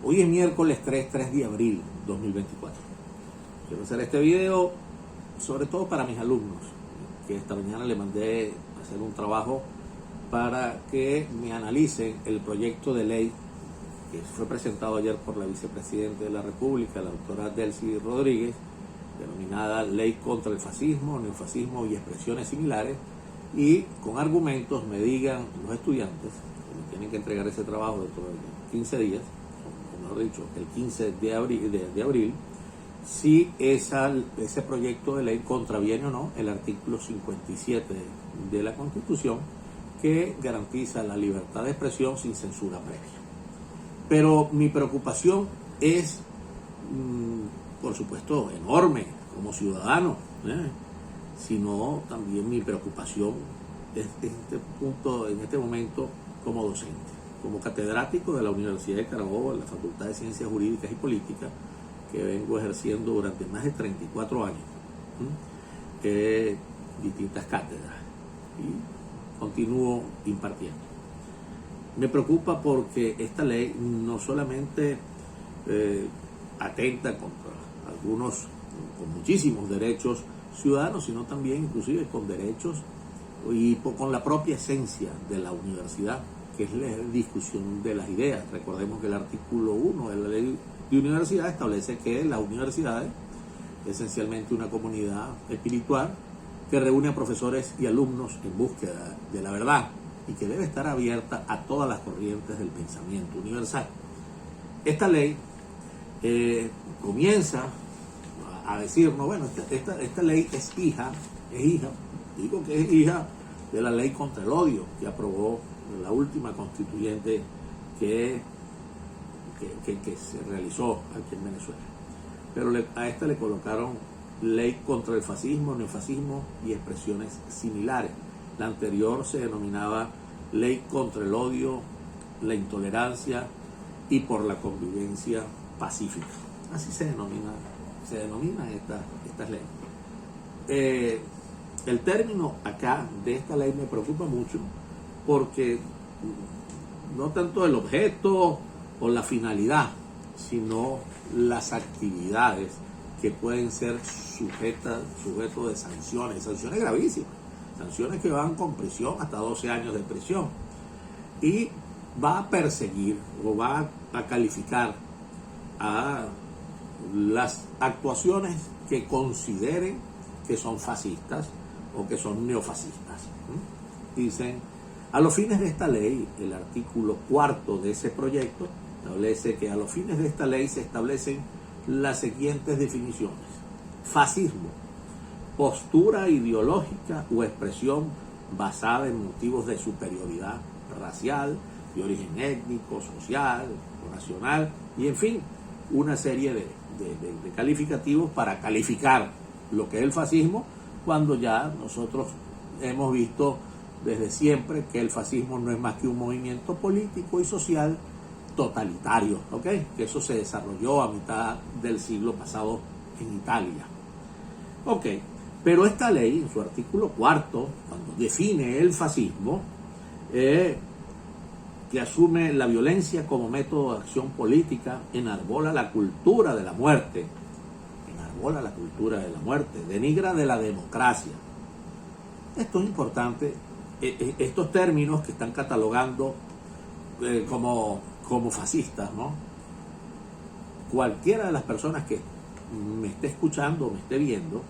Hoy es miércoles 3 de abril 2024. Quiero hacer este video sobre todo para mis alumnos, que esta mañana le mandé a hacer un trabajo para que me analicen el proyecto de ley que fue presentado ayer por la vicepresidenta de la República, la doctora Delcy Rodríguez, denominada Ley contra el Fascismo, Neofascismo y Expresiones Similares, y con argumentos me digan los estudiantes, que me tienen que entregar ese trabajo dentro de 15 días, o mejor dicho, el 15 de abril, si ese proyecto de ley contraviene o no el artículo 57 de la Constitución, que garantiza la libertad de expresión sin censura previa. Pero mi preocupación es, por supuesto, enorme como ciudadano, sino también mi preocupación es en este momento como docente, como catedrático de la Universidad de Carabobo, en la Facultad de Ciencias Jurídicas y Políticas, que vengo ejerciendo durante más de 34 años, distintas cátedras, y continúo impartiendo. Me preocupa porque esta ley no solamente atenta contra algunos, con muchísimos derechos ciudadanos, sino también inclusive con derechos y con la propia esencia de la universidad, que es la discusión de las ideas. Recordemos que el artículo 1 de la ley de universidad establece que las universidades es esencialmente una comunidad espiritual que reúne a profesores y alumnos en búsqueda de la verdad y que debe estar abierta a todas las corrientes del pensamiento universal. Esta ley comienza a decirnos, bueno, esta ley es hija, digo que es hija de la ley contra el odio que aprobó la última constituyente que se realizó aquí en Venezuela. Pero a esta le colocaron ley contra el fascismo, neofascismo y expresiones similares. La anterior se denominaba ley contra el odio, la intolerancia y por la convivencia pacífica. Así se denominan estas leyes. El término acá de esta ley me preocupa mucho porque no tanto el objeto o la finalidad, sino las actividades que pueden ser sujetos de sanciones gravísimas, sanciones que van con prisión hasta 12 años de prisión, y va a perseguir o va a calificar a las actuaciones que consideren que son fascistas o que son neofascistas. Dicen, a los fines de esta ley, el artículo 4 de ese proyecto establece que a los fines de esta ley se establecen las siguientes definiciones: fascismo, postura ideológica o expresión basada en motivos de superioridad racial, de origen étnico, social o nacional, y en fin, una serie de calificativos para calificar lo que es el fascismo, cuando ya nosotros hemos visto desde siempre que el fascismo no es más que un movimiento político y social totalitario, que eso se desarrolló a mitad del siglo pasado en Italia. Pero esta ley, en su artículo 4, cuando define el fascismo, que asume la violencia como método de acción política, enarbola la cultura de la muerte, denigra de la democracia. Esto es importante. Estos términos que están catalogando como fascistas, ¿no? Cualquiera de las personas que me esté escuchando o me esté viendo,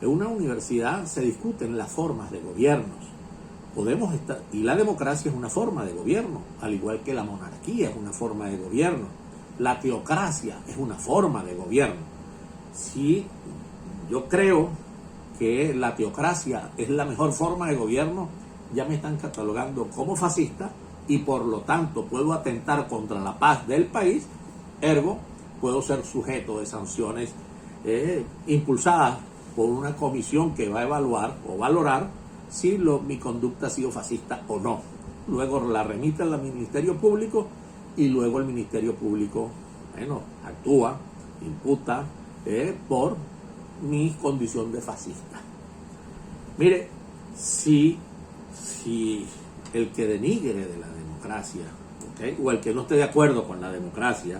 en una universidad se discuten las formas de gobiernos. Y la democracia es una forma de gobierno, al igual que la monarquía es una forma de gobierno. La teocracia es una forma de gobierno. Si yo creo que la teocracia es la mejor forma de gobierno, ya me están catalogando como fascista y por lo tanto puedo atentar contra la paz del país, ergo puedo ser sujeto de sanciones impulsadas por una comisión que va a evaluar o valorar si mi conducta ha sido fascista o no. Luego la remite al Ministerio Público y luego el Ministerio Público actúa, imputa por mi condición de fascista. Mire, si el que denigre de la democracia, o el que no esté de acuerdo con la democracia,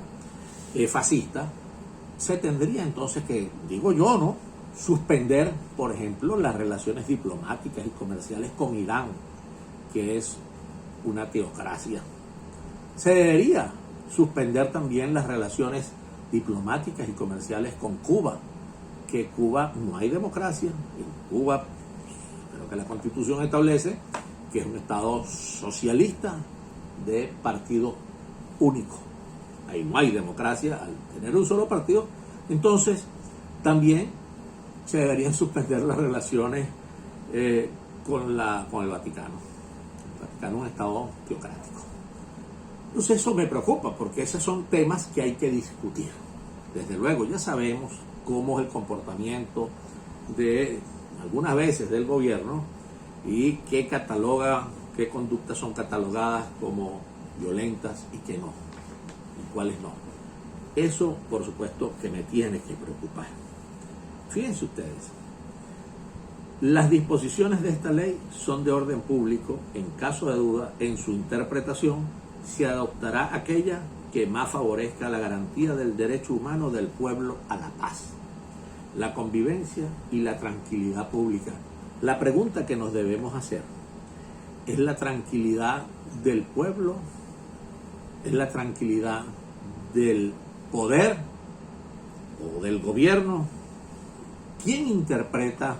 fascista, se tendría entonces que, digo yo, ¿no?, suspender, por ejemplo, las relaciones diplomáticas y comerciales con Irán, que es una teocracia. Se debería suspender también las relaciones diplomáticas y comerciales con Cuba, que Cuba no hay democracia. En Cuba, creo que la Constitución establece que es un Estado socialista de partido único. Ahí no hay democracia al tener un solo partido. Entonces, también se deberían suspender las relaciones con el Vaticano. El Vaticano es un Estado teocrático. Entonces eso me preocupa, porque esos son temas que hay que discutir. Desde luego, ya sabemos cómo es el comportamiento de algunas veces del gobierno y qué conductas son catalogadas como violentas y qué no, y cuáles no. Eso, por supuesto, que me tiene que preocupar. Fíjense ustedes, las disposiciones de esta ley son de orden público. En caso de duda, en su interpretación, se adoptará aquella que más favorezca la garantía del derecho humano del pueblo a la paz, la convivencia y la tranquilidad pública. La pregunta que nos debemos hacer: ¿es la tranquilidad del pueblo? ¿Es la tranquilidad del poder o del gobierno? ¿Quién interpreta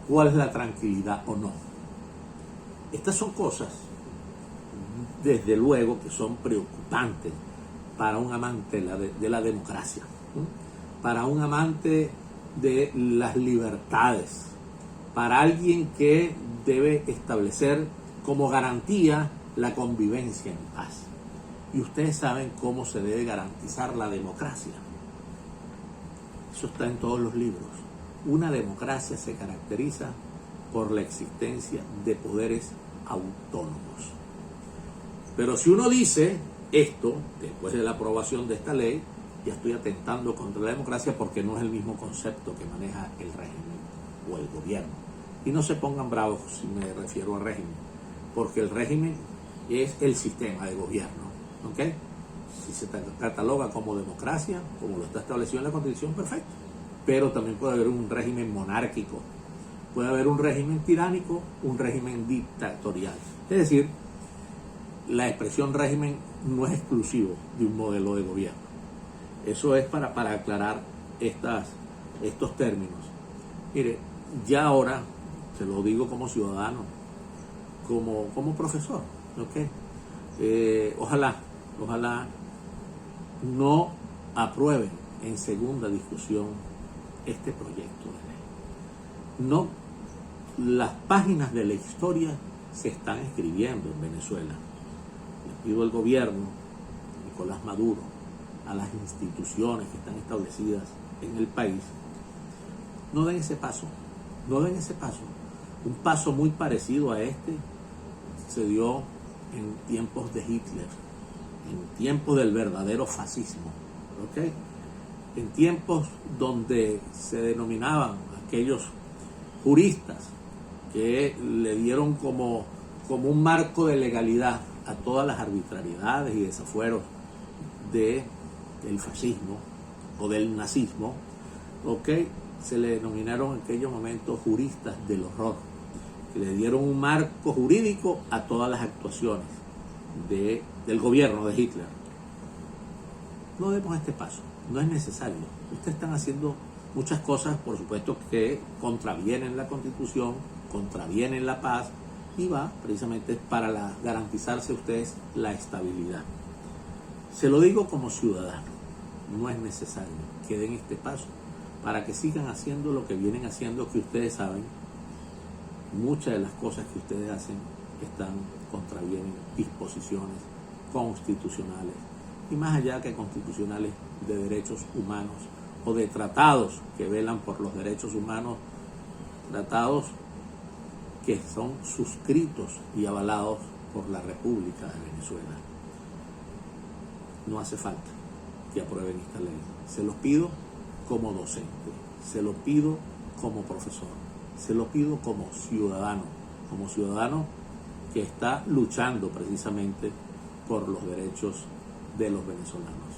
cuál es la tranquilidad o no? Estas son cosas, desde luego, que son preocupantes para un amante de la democracia, para un amante de las libertades, para alguien que debe establecer como garantía la convivencia en paz. Y ustedes saben cómo se debe garantizar la democracia. Eso está en todos los libros. Una democracia se caracteriza por la existencia de poderes autónomos. Pero si uno dice esto, después de la aprobación de esta ley, ya estoy atentando contra la democracia, porque no es el mismo concepto que maneja el régimen o el gobierno. Y no se pongan bravos si me refiero al régimen, porque el régimen es el sistema de gobierno, ¿ok? Si se cataloga como democracia, como lo está establecido en la Constitución, perfecto. Pero también puede haber un régimen monárquico, puede haber un régimen tiránico, un régimen dictatorial. Es decir, la expresión régimen no es exclusivo de un modelo de gobierno. Eso es para aclarar estos términos. Mire, ya ahora, se lo digo como ciudadano, como profesor, ¿ok? Ojalá no aprueben en segunda discusión este proyecto de ley. No, las páginas de la historia se están escribiendo en Venezuela. Les pido al gobierno, a Nicolás Maduro, a las instituciones que están establecidas en el país, no den ese paso, no den ese paso. Un paso muy parecido a este se dio en tiempos de Hitler, en tiempos del verdadero fascismo, ¿ok? En tiempos donde se denominaban aquellos juristas que le dieron como un marco de legalidad a todas las arbitrariedades y desafueros del fascismo o del nazismo, ¿ok? Se le denominaron en aquellos momentos juristas del horror, que le dieron un marco jurídico a todas las actuaciones del gobierno de Hitler. No demos este paso, no es necesario. Ustedes están haciendo muchas cosas, por supuesto, que contravienen la Constitución, contravienen la paz, y va precisamente para garantizarse a ustedes la estabilidad. Se lo digo como ciudadano, no es necesario que den este paso para que sigan haciendo lo que vienen haciendo, que ustedes saben, muchas de las cosas que ustedes hacen contravienen disposiciones constitucionales, y más allá que constitucionales, de derechos humanos o de tratados que velan por los derechos humanos, tratados que son suscritos y avalados por la República de Venezuela. No hace falta que aprueben esta ley. Se los pido como docente, se lo pido como profesor, se lo pido como ciudadano que está luchando precisamente por los derechos de los venezolanos.